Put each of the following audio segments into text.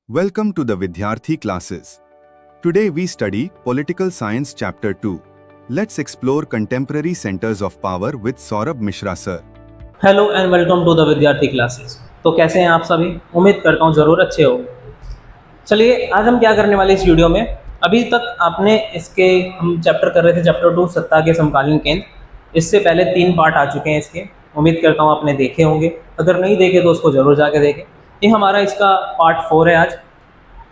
Welcome to the Vidyarthi classes. Today we study Political Science Chapter 2. Let's explore contemporary centers of power with Saurabh Mishra sir. Hello and welcome to the Vidyarthi classes. तो कैसे हैं आप सभी? उम्मीद करता हूँ ज़रूर अच्छे हो। चलिए आज हम क्या करने वाले इस वीडियो में, अभी तक आपने इसके हम चैप्टर कर रहे थे चैप्टर 2 सत्ता के समकालीन केंद्र। इससे पहले 3 पार्ट आ चुके हैं इसके, उम्मीद करता हूँ आपने देखे होंगे। अगर नहीं देखे तो उसको ज़रूर जाके देखें। ये हमारा इसका पार्ट 4 है आज।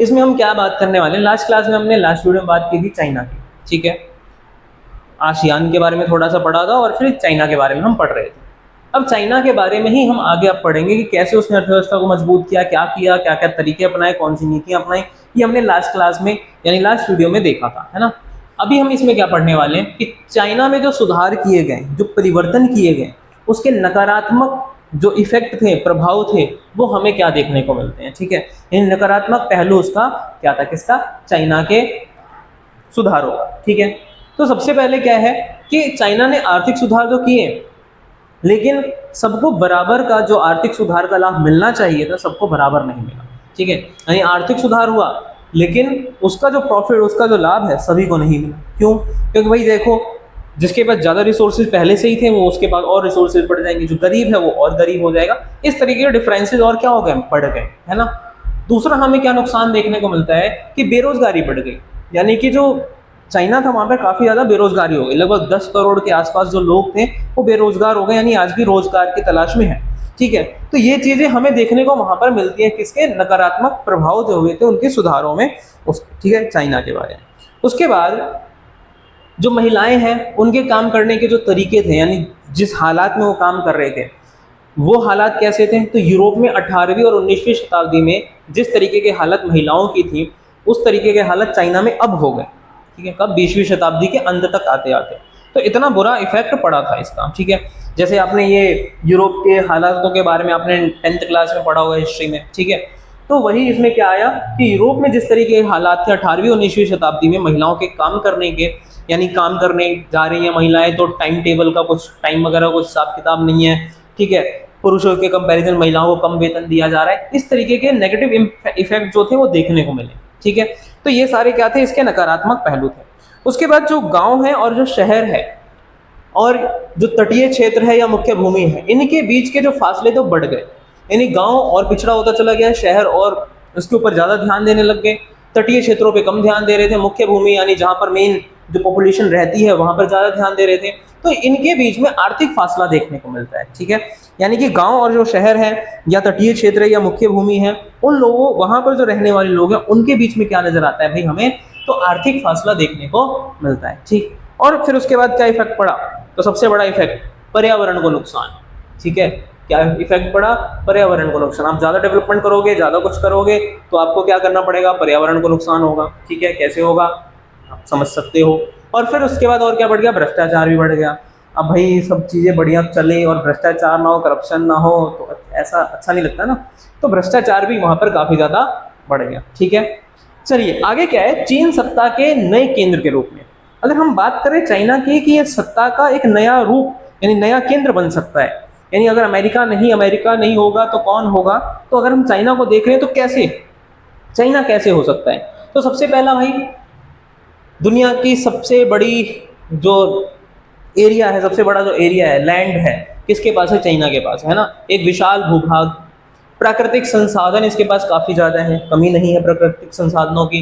इसमें हम क्या बात करने वाले हैं, लास्ट क्लास में हमने लास्ट वीडियो में बात की थी चाइना की, ठीक है। आसियान के बारे में थोड़ा सा पढ़ा था और फिर चाइना के बारे में हम पढ़ रहे थे। अब चाइना के बारे में ही हम आगे अब पढ़ेंगे कि कैसे उसने अर्थव्यवस्था को मजबूत किया, क्या किया, क्या क्या तरीके अपनाए, कौन सी नीतियां अपनाई। ये हमने लास्ट क्लास में यानी लास्ट वीडियो में देखा था, है ना। अभी हम इसमें क्या पढ़ने वाले हैं कि चाइना में जो सुधार किए गए, जो परिवर्तन किए गए, उसके नकारात्मक जो इफेक्ट थे, प्रभाव थे, वो हमें क्या देखने को मिलते हैं, ठीक है। इन नकारात्मक पहलू उसका क्या था, किसका, चाइना के सुधारों का, ठीक है। तो सबसे पहले क्या है कि चाइना ने आर्थिक सुधार तो किए, लेकिन सबको बराबर का जो आर्थिक सुधार का लाभ मिलना चाहिए था, सबको बराबर नहीं मिला, ठीक है। यानी आर्थिक सुधार हुआ लेकिन उसका जो प्रॉफिट, उसका जो लाभ है, सभी को नहीं मिला। क्यों? क्योंकि भाई देखो, जिसके पास ज़्यादा रिसोर्सेज पहले से ही थे, वो उसके पास और रिसोर्सेज बढ़ जाएंगे, जो गरीब है वो और गरीब हो जाएगा। इस तरीके के डिफरेंसेस और क्या हो गए, बढ़ गए, है ना। दूसरा हमें क्या नुकसान देखने को मिलता है कि बेरोजगारी बढ़ गई। यानी कि जो चाइना था वहाँ पे काफ़ी ज़्यादा बेरोजगारी हो गई। लगभग 10 करोड़ के आसपास जो लोग थे वो बेरोजगार हो गए, यानी आज भी रोजगार की तलाश में है, ठीक है। तो ये चीज़ें हमें देखने को वहाँ पर मिलती हैं, किसके नकारात्मक प्रभाव जो हुए थे उनके सुधारों में, उस, ठीक है, चाइना के बारे में। उसके बाद जो महिलाएं हैं उनके काम करने के जो तरीके थे, यानी जिस हालात में वो काम कर रहे थे, वो हालात कैसे थे। तो यूरोप में 18वीं और 19वीं शताब्दी में जिस तरीके के हालत महिलाओं की थी, उस तरीके के हालत चाइना में अब हो गए, ठीक है। कब? 20वीं शताब्दी के अंत तक आते आते। तो इतना बुरा इफेक्ट पड़ा था इसका, ठीक है। जैसे आपने ये यूरोप के हालातों के बारे में आपने 10th क्लास में पढ़ा होगा हिस्ट्री में, ठीक है। तो वही इसमें क्या आया कि यूरोप में जिस तरीके के हालात थे 18वीं 19वीं शताब्दी में महिलाओं के काम करने के, यानी काम करने जा रही हैं महिलाएं तो टाइम टेबल का कुछ टाइम वगैरह कुछ हिसाब किताब नहीं है, ठीक है। पुरुषों के कंपैरिजन महिलाओं को कम वेतन दिया जा रहा है। इस तरीके के नेगेटिव इफेक्ट जो थे वो देखने को मिले, ठीक है। तो ये सारे क्या थे, इसके नकारात्मक पहलू थे। उसके बाद जो गांव है और जो शहर है और जो तटीय क्षेत्र है या मुख्य भूमि है, इनके बीच के जो फासले तो बढ़ गए। यानी गांव और पिछड़ा होता चला गया, शहर और उसके ऊपर ज़्यादा ध्यान देने लग गए, तटीय क्षेत्रों पे कम ध्यान दे रहे थे, मुख्य भूमि यानी जहाँ पर मेन जो पॉपुलेशन रहती है वहाँ पर ज़्यादा ध्यान दे रहे थे। तो इनके बीच में आर्थिक फासला देखने को मिलता है, ठीक है। यानी कि गांव और जो शहर है या तटीय क्षेत्र या मुख्य भूमि है, उन लोगों, वहाँ पर जो रहने वाले लोग हैं, उनके बीच में क्या नजर आता है भाई हमें, तो आर्थिक फासला देखने को मिलता है, ठीक। और फिर उसके बाद क्या इफेक्ट पड़ा, तो सबसे बड़ा इफेक्ट पर्यावरण को नुकसान, ठीक है। क्या इफेक्ट पड़ा, पर्यावरण को नुकसान। आप ज़्यादा डेवलपमेंट करोगे, ज़्यादा कुछ करोगे, तो आपको क्या करना पड़ेगा, पर्यावरण को नुकसान होगा, ठीक है। कैसे होगा आप समझ सकते हो। और फिर उसके बाद और क्या बढ़ गया, भ्रष्टाचार भी बढ़ गया। अब भाई सब चीज़ें बढ़िया चले और भ्रष्टाचार ना हो, करप्शन ना हो, तो ऐसा अच्छा नहीं लगता ना। तो भ्रष्टाचार भी वहाँ पर काफ़ी ज़्यादा बढ़ गया, ठीक है। चलिए आगे क्या है, चीन सत्ता के नए केंद्र के रूप में। अगर हम बात करें चाइना की कि ये सत्ता का एक नया रूप यानी नया केंद्र बन सकता है, यानी अगर अमेरिका नहीं होगा तो कौन होगा। तो अगर हम चाइना को देख रहे हैं तो कैसे चाइना कैसे हो सकता है, तो सबसे पहला भाई दुनिया की सबसे बड़ी जो एरिया है, सबसे बड़ा जो एरिया है, लैंड है, किसके पास है, चाइना के पास है ना। एक विशाल भूभाग, प्राकृतिक संसाधन इसके पास काफ़ी ज़्यादा है, कमी नहीं है प्राकृतिक संसाधनों की।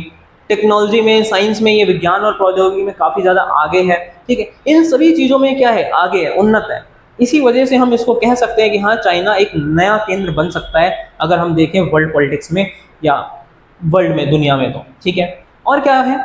टेक्नोलॉजी में, साइंस में, ये विज्ञान और प्रौद्योगिकी में काफ़ी ज़्यादा आगे है, ठीक है। इन सभी चीज़ों में क्या है, आगे है, उन्नत है। इसी वजह से हम इसको कह सकते हैं कि हाँ, चाइना एक नया केंद्र बन सकता है अगर हम देखें वर्ल्ड पॉलिटिक्स में या वर्ल्ड में, दुनिया में, तो ठीक है। और क्या है,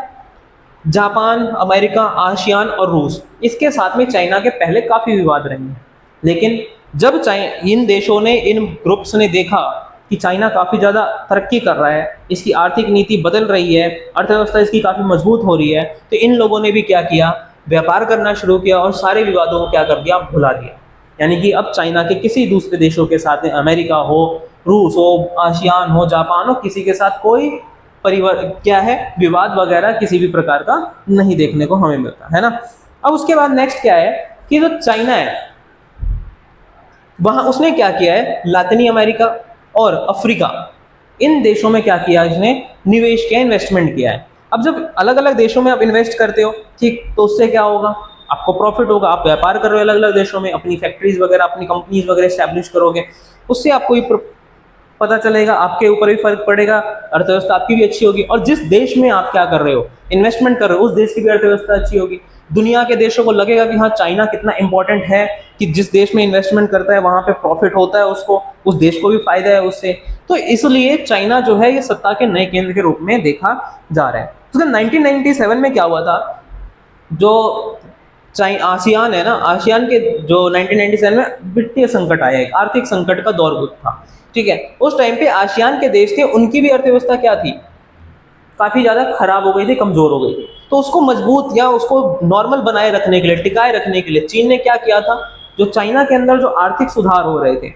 जापान, अमेरिका, आसियान और रूस, इसके साथ में चाइना के पहले काफ़ी विवाद रहे हैं। लेकिन जब इन देशों ने, इन ग्रुप्स ने देखा कि चाइना काफ़ी ज़्यादा तरक्की कर रहा है, इसकी आर्थिक नीति बदल रही है, अर्थव्यवस्था इसकी काफ़ी मजबूत हो रही है, तो इन लोगों ने भी क्या किया, व्यापार करना शुरू किया और सारे विवादों को क्या कर दिया, भुला दिया। यानी कि अब चाइना के किसी दूसरे देशों के साथ, अमेरिका हो, रूस हो, आसियान हो, जापान हो, किसी के साथ कोई क्या है, विवाद वगैरह किसी भी प्रकार का नहीं देखने को हमें मिलता है ना। अब उसके बाद नेक्स्ट क्या है कि जो चाइना है वहां उसने क्या किया है, लातिनी अमेरिका और अफ्रीका, इन देशों में क्या किया इसने, निवेश किया, इन्वेस्टमेंट किया है। अब जब अलग अलग देशों में आप इन्वेस्ट करते हो, ठीक, तो उससे क्या होगा, आपको प्रॉफिट होगा। आप व्यापार कर रहे हो अलग अलग देशों में, अपनी फैक्ट्रीज वगैरह, अपनी कंपनीज वगैरह स्टैब्लिश करोगे, उससे आपको भी पता चलेगा, आपके ऊपर भी फर्क पड़ेगा, अर्थव्यवस्था आपकी भी अच्छी होगी। और जिस देश में आप क्या कर रहे हो, इन्वेस्टमेंट कर रहे हो, उस देश की भी अर्थव्यवस्था अच्छी होगी। दुनिया के देशों को लगेगा कि हाँ, चाइना कितना इंपॉर्टेंट है, कि जिस देश में इन्वेस्टमेंट करता है वहां पे प्रॉफिट होता है उसको, उस देश को भी फायदा है उससे। तो इसलिए चाइना जो है ये सत्ता के नए केंद्र के रूप में देखा जा रहा है। तो 1997 में क्या हुआ था, जो आसियान है ना, आसियान के जो 1997 में वित्तीय संकट आया, एक आर्थिक संकट का दौर था, ठीक है। उस टाइम पे आसियान के देश थे, उनकी भी अर्थव्यवस्था क्या थी, काफी ज्यादा खराब हो गई थी, कमजोर हो गई थी। तो उसको मजबूत या उसको नॉर्मल बनाए रखने के लिए, टिकाए रखने के लिए चीन ने क्या किया था, जो चाइना के अंदर जो आर्थिक सुधार हो रहे थे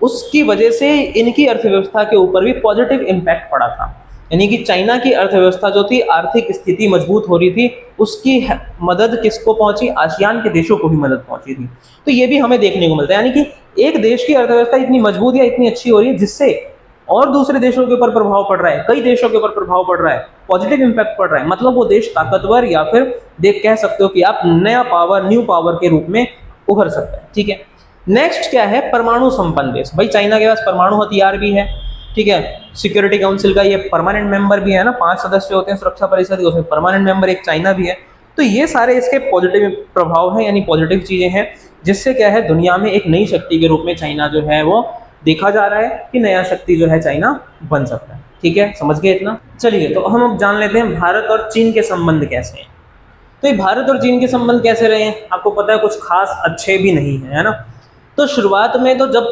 उसकी वजह से इनकी अर्थव्यवस्था के ऊपर भी पॉजिटिव इम्पैक्ट पड़ा था। यानी कि चाइना की अर्थव्यवस्था जो थी, आर्थिक स्थिति मजबूत हो रही थी, उसकी मदद किसको पहुंची, आसियान के देशों को भी मदद पहुंची थी। तो ये भी हमें देखने को मिलता है, यानी कि एक देश की अर्थव्यवस्था इतनी मजबूत या इतनी अच्छी हो रही है जिससे और दूसरे देशों के ऊपर प्रभाव पड़ रहा है, कई देशों के ऊपर प्रभाव पड़ रहा है, पॉजिटिव इंपैक्ट पड़ रहा है। मतलब वो देश ताकतवर, या फिर देख कह सकते हो कि आप नया पावर, न्यू पावर के रूप में उभर सकता है, ठीक है। नेक्स्ट क्या है, परमाणु संपन्न देश। भाई चाइना के पास परमाणु हथियार भी है, ठीक है। सिक्योरिटी काउंसिल का ये परमानेंट मेंबर भी है ना, 5 सदस्य होते हैं सुरक्षा परिषद के, उसमें परमानेंट मेंबर एक चाइना भी है। तो ये सारे इसके पॉजिटिव प्रभाव हैं, यानी पॉजिटिव चीजें हैं, जिससे क्या है, दुनिया में एक नई शक्ति के रूप में चाइना जो है वो देखा जा रहा है कि नया शक्ति जो है चाइना बन सकता है, ठीक है। समझ गए इतना? चलिए, तो हम अब जान लेते हैं भारत और चीन के संबंध कैसे हैं। तो ये भारत और चीन के संबंध कैसे रहे हैं, आपको पता है कुछ खास अच्छे भी नहीं है, है ना। तो शुरुआत में तो जब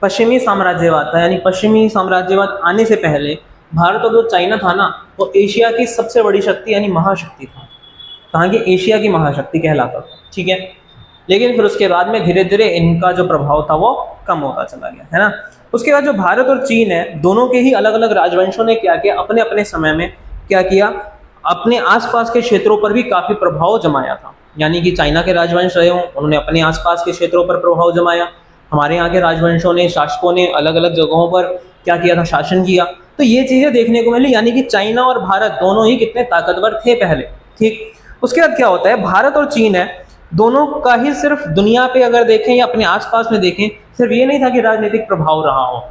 पश्चिमी साम्राज्यवाद था, यानी पश्चिमी साम्राज्यवाद आने से पहले भारत और जो चाइना था ना, वो एशिया की सबसे बड़ी शक्ति यानी महाशक्ति था। कहाँ की, एशिया की महाशक्ति कहलाता था, ठीक है। लेकिन फिर उसके बाद में धीरे धीरे इनका जो प्रभाव था वो कम होता चला गया, है ना। उसके बाद जो भारत और चीन है, दोनों के ही अलग अलग राजवंशों ने क्या किया, अपने अपने समय में क्या किया, अपने आसपास के क्षेत्रों पर भी काफी प्रभाव जमाया था। यानी कि चाइना के राजवंश रहे हों, उन्होंने अपने आसपास के क्षेत्रों पर प्रभाव जमाया। हमारे यहाँ के राजवंशों ने, शासकों ने अलग अलग जगहों पर क्या किया था, शासन किया। तो ये चीजें देखने को मिली, यानी कि चाइना और भारत दोनों ही कितने ताकतवर थे पहले, ठीक। उसके बाद क्या होता है, भारत और चीन है, दोनों का ही सिर्फ दुनिया पे अगर देखें या अपने आसपास में देखें, सिर्फ ये नहीं था कि राजनीतिक प्रभाव रहा हो,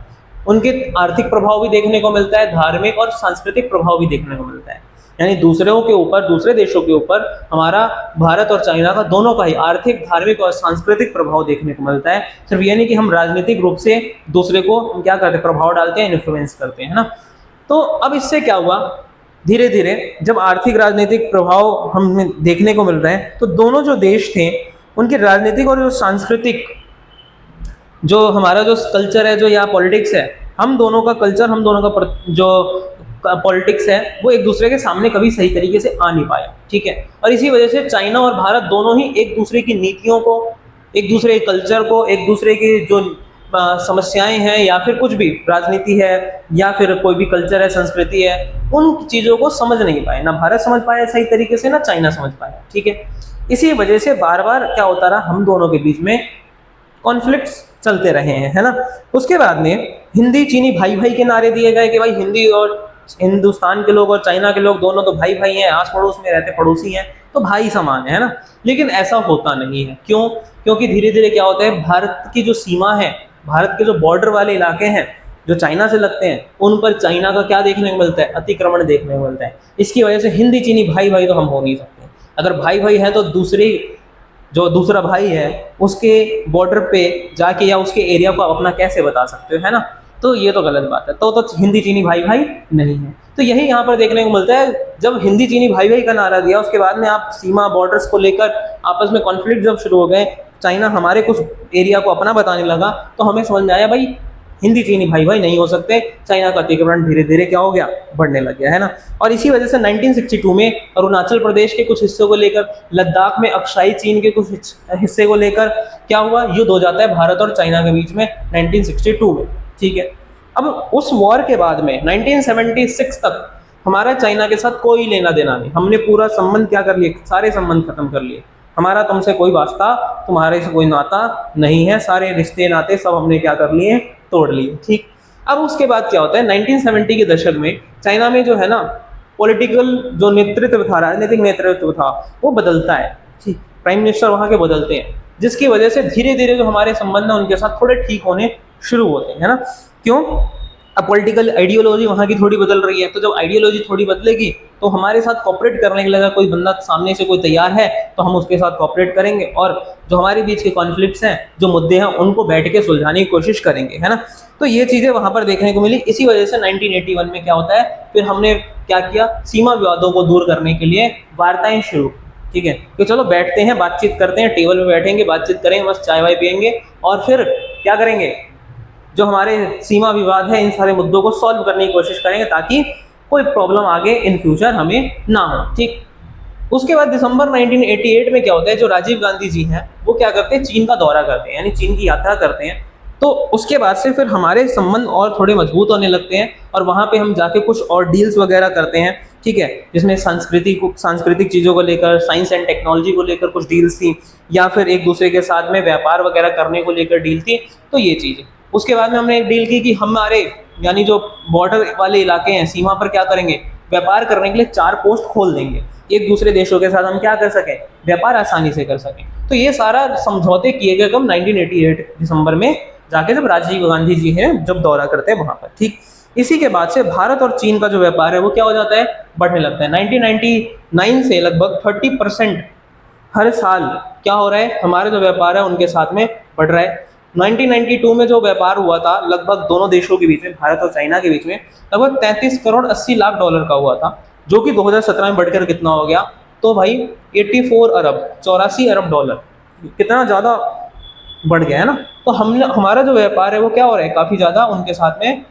उनके आर्थिक प्रभाव भी देखने को मिलता है, धार्मिक और सांस्कृतिक प्रभाव भी देखने को मिलता है। यानी दूसरों के ऊपर, दूसरे देशों के ऊपर हमारा भारत और चाइना का दोनों का ही आर्थिक, धार्मिक और सांस्कृतिक प्रभाव देखने को मिलता है। सिर्फ ये नहीं कि हम राजनीतिक रूप से दूसरे को हम क्या करते हैं, प्रभाव डालते हैं, इन्फ्लुएंस करते हैं, है ना। तो अब इससे क्या हुआ, धीरे धीरे जब आर्थिक राजनीतिक प्रभाव हमें देखने को मिल रहे हैं, तो दोनों जो देश थे उनके राजनीतिक और जो सांस्कृतिक, जो हमारा जो कल्चर है, जो या पॉलिटिक्स है, हम दोनों का कल्चर, हम दोनों का जो पॉलिटिक्स है, वो एक दूसरे के सामने कभी सही तरीके से आ नहीं पाया, ठीक है। और इसी वजह से चाइना और भारत दोनों ही एक दूसरे की नीतियों को, एक दूसरे के कल्चर को, एक दूसरे की जो समस्याएं हैं, या फिर कुछ भी राजनीति है, या फिर कोई भी कल्चर है, संस्कृति है, उन चीज़ों को समझ नहीं पाए। ना भारत समझ पाया सही तरीके से, ना चाइना समझ पाया, ठीक है। इसी वजह से बार बार क्या होता रहा, हम दोनों के बीच में कॉन्फ्लिक्ट्स चलते रहे हैं, है ना। उसके बाद में हिंदी चीनी भाई भाई के नारे दिए गए कि भाई हिंदी और हिंदुस्तान के लोग और चाइना के लोग दोनों तो भाई भाई हैं, आस पड़ोस में रहते, पड़ोसी हैं, तो भाई समान है ना। लेकिन ऐसा होता नहीं है, क्यों? क्योंकि धीरे धीरे क्या होता है, भारत की जो सीमा है, भारत के जो बॉर्डर वाले इलाके हैं जो चाइना से लगते हैं, उन पर चाइना का क्या देखने को मिलता है, अतिक्रमण देखने को मिलता है। इसकी वजह से हिंदी चीनी भाई भाई तो हम हो नहीं सकते। अगर भाई भाई है तो जो दूसरा भाई है उसके बॉर्डर पे जाके या उसके एरिया को आप अपना कैसे बता सकते हो, है ना। तो ये तो गलत बात है। तो हिंदी चीनी भाई भाई नहीं है। तो यही यहाँ पर देखने को मिलता है, जब हिंदी चीनी भाई भाई का नारा दिया, उसके बाद में आप सीमा, बॉर्डर्स को लेकर आपस में कॉन्फ्लिक्ट जब शुरू हो गए, चाइना हमारे कुछ एरिया को अपना बताने लगा, तो हमें समझ में आया भाई हिंदी चीनी भाई भाई नहीं हो सकते। चाइना का अतिक्रमण धीरे धीरे क्या हो गया, बढ़ने लग गया, है ना। और इसी वजह से 1962 में अरुणाचल प्रदेश के कुछ हिस्सों को लेकर, लद्दाख में अक्साई चीन के कुछ हिस्से को लेकर क्या हुआ, युद्ध हो जाता है भारत और चाइना के बीच में 1962 में, ठीक है। अब उस वॉर के बाद में 1976 तक हमारा चाइना के साथ कोई लेना देना नहीं, हमने पूरा संबंध क्या कर लिए, सारे संबंध खत्म कर लिए। हमारा तुमसे कोई वास्ता, तुम्हारे से कोई नाता नहीं है, सारे रिश्ते नाते सब हमने क्या कर लिए, तोड़ लिए, ठीक। अब उसके बाद क्या होता है, 1970 के दशक में चाइना में जो है ना पॉलिटिकल जो नेतृत्व था, राजनीतिक नेतृत्व था, वो बदलता है। ठीक, प्राइम मिनिस्टर वहाँ के बदलते हैं, जिसकी वजह से धीरे धीरे जो हमारे संबंध है उनके साथ थोड़े ठीक होने शुरू होते हैं, है ना। क्यों? अब पॉलिटिकल आइडियोलॉजी वहाँ की थोड़ी बदल रही है, तो जब आइडियोलॉजी थोड़ी बदलेगी तो हमारे साथ कॉपरेट करने के लिए अगर कोई बंदा सामने से कोई तैयार है तो हम उसके साथ कॉपरेट करेंगे, और जो हमारे बीच के कॉन्फ्लिक्ट्स हैं, जो मुद्दे हैं, उनको बैठ के सुलझाने की कोशिश करेंगे, है ना। तो ये चीज़ें वहाँ पर देखने को मिली। इसी वजह से 1981 में क्या होता है, फिर हमने क्या किया, सीमा विवादों को दूर करने के लिए वार्ताएं शुरू, ठीक है, कि चलो बैठते हैं, बातचीत करते हैं, टेबल पे बैठेंगे, बातचीत करेंगे, बस चाय वाय पियेंगे, और फिर क्या करेंगे, जो हमारे सीमा विवाद है इन सारे मुद्दों को सॉल्व करने की कोशिश करेंगे, ताकि कोई प्रॉब्लम आगे इन फ्यूचर हमें ना हो। ठीक, उसके बाद दिसंबर 1988 में क्या होता है, जो राजीव गांधी जी हैं वो क्या करते हैं, चीन का दौरा करते हैं, यानी चीन की यात्रा करते हैं। तो उसके बाद से फिर हमारे संबंध और थोड़े मजबूत होने लगते हैं, और वहाँ पे हम जाके कुछ और डील्स वगैरह करते हैं, ठीक है, जिसमें सांस्कृतिक चीज़ों को लेकर, साइंस एंड टेक्नोलॉजी को लेकर कुछ डील्स थी, या फिर एक दूसरे के साथ में व्यापार वगैरह करने को लेकर डील थी। तो ये चीज़, उसके बाद में हमने एक डील की कि हमारे यानी जो बॉर्डर वाले इलाके हैं, सीमा पर क्या करेंगे, व्यापार करने के लिए 4 पोस्ट खोल देंगे, एक दूसरे देशों के साथ हम क्या कर सकें, व्यापार आसानी से कर सकें। तो ये सारा समझौते किए गए कब, 1988 दिसंबर में जाके, जब राजीव गांधी जी हैं जब दौरा करते हैं वहाँ पर। ठीक, इसी के बाद से भारत और चीन का जो व्यापार है वो क्या हो जाता है, बढ़ने लगता है। 1999 से लगभग 30% हर साल क्या हो रहा है, हमारे जो व्यापार है उनके साथ में बढ़ रहा है। 1992 में जो व्यापार हुआ था लगभग दोनों देशों के बीच में, भारत और चाइना के बीच में, लगभग 33 करोड़ 80 लाख डॉलर का हुआ था, जो कि 2017 में बढ़कर कितना हो गया, तो भाई 84 अरब, 84 अरब डॉलर, कितना ज़्यादा बढ़ गया है ना। तो हमारा जो व्यापार है वो क्या हो रहा है, काफ़ी ज़्यादा उनके साथ में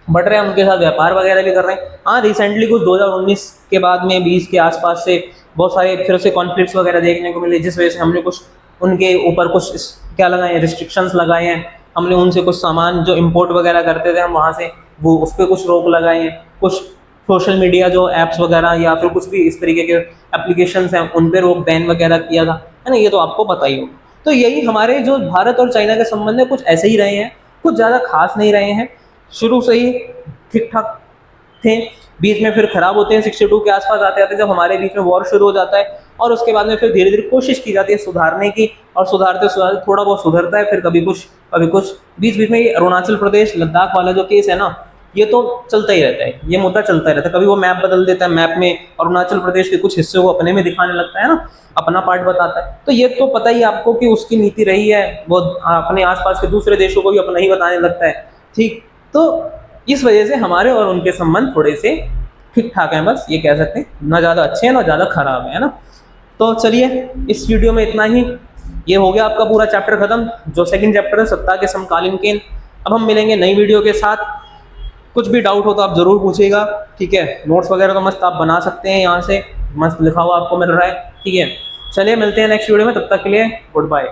बढ़ रहे हैं, उनके साथ व्यापार वगैरह भी कर रहे हैं। हाँ, रिसेंटली कुछ 2019 के बाद में 20 के आसपास से बहुत सारे फिर से कॉन्फ्लिक्ट्स वगैरह देखने को मिले, जिस वजह से हमने कुछ उनके ऊपर कुछ क्या लगाए हैं, रिस्ट्रिक्शंस लगाए हैं। हमने उनसे कुछ सामान जो इंपोर्ट वगैरह करते थे हम वहाँ से, वो उस पर कुछ रोक लगाए हैं। कुछ सोशल मीडिया जो ऐप्स वगैरह या फिर कुछ भी इस तरीके के एप्लीकेशंस हैं उन पर रोक, बैन वगैरह किया था, है ना, ये तो आपको पता ही होगा। तो यही हमारे जो भारत और चाइना के संबंध है कुछ ऐसे ही रहे हैं, कुछ ज़्यादा खास नहीं रहे हैं, शुरू से ही ठीक ठाक थे, बीच में फिर खराब होते हैं, 62 के आसपास आते आते जब हमारे बीच में वॉर शुरू हो जाता है, और उसके बाद में फिर धीरे धीरे कोशिश की जाती है सुधारने की, और सुधारते सुधारते थोड़ा बहुत सुधरता है, फिर कभी कुछ बीच बीच में ये अरुणाचल प्रदेश लद्दाख वाला जो केस है ना, ये तो चलता ही रहता है, ये मुद्दा चलता ही रहता है। कभी वो मैप बदल देता है, मैप में अरुणाचल प्रदेश के कुछ हिस्से को अपने में दिखाने लगता है ना, अपना पार्ट बताता है। तो ये तो पता ही आपको कि उसकी नीति रही है, वो अपने आसपास के दूसरे देशों को भी अपना ही बताने लगता है। ठीक, तो इस वजह से हमारे और उनके संबंध थोड़े से ठीक ठाक हैं, बस ये कह सकते हैं, ना ज़्यादा अच्छे हैं ना ज़्यादा खराब है ना। तो चलिए इस वीडियो में इतना ही, ये हो गया आपका पूरा चैप्टर खत्म, जो सेकंड चैप्टर है सत्ता के समकालीन केंद्र। अब हम मिलेंगे नई वीडियो के साथ। कुछ भी डाउट हो तो आप ज़रूर पूछिएगा, ठीक है। नोट्स वगैरह तो मस्त आप बना सकते हैं, यहाँ से मस्त लिखा हुआ आपको मिल रहा है, ठीक है। चलिए मिलते हैं नेक्स्ट वीडियो में, तब तक के लिए गुड बाय।